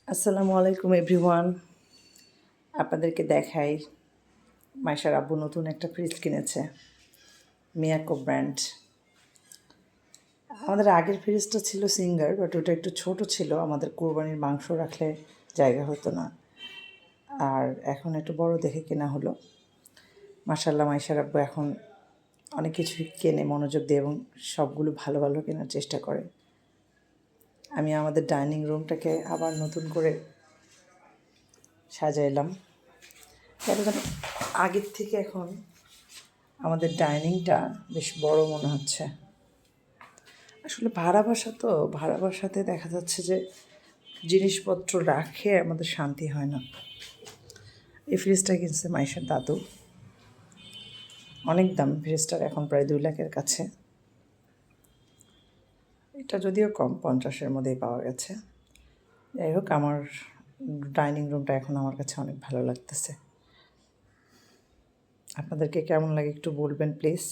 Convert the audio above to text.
আসসালামু আলাইকুম এভরিওয়ান। আপনাদেরকে দেখাই মাইশার আব্বু নতুন একটা ফ্রিজ কিনেছে, মিয়াকো ব্র্যান্ড। আমাদের আগের ফ্রিজটা ছিল সিঙ্গার, বাট ওটা একটু ছোট ছিল, আমাদের কোরবানির মাংস রাখলে জায়গা হতো না। আর এখন একটু বড় দেখে কেনা হলো। মাশাআল্লাহ, মাইশার আব্বু এখন অনেক কিছুই কেনে মনোযোগ দিয়ে এবং সবগুলো ভালো ভালো কেনার চেষ্টা করে। আমি আমাদের ডাইনিং রুমটাকে আবার নতুন করে সাজাইলাম। কেন জানো, আগের থেকে এখন আমাদের ডাইনিংটা বেশ বড় মনে হচ্ছে। আসলে ভাড়া বাসাতে দেখা যাচ্ছে যে জিনিসপত্র রাখে আমাদের শান্তি হয় না। এই ফ্রিজটা কিনছে মাইশার দাদু, অনেক দাম ফ্রিজটার, এখন প্রায় 2 লাখের কাছে। এটা যদিও কম, 50-এর মধ্যেই পাওয়া গেছে। যাই হোক, আমার ডাইনিং রুমটা এখন আমার কাছে অনেক ভালো লাগতেছে। আপনাদেরকে কেমন লাগে একটু বলবেন প্লিজ।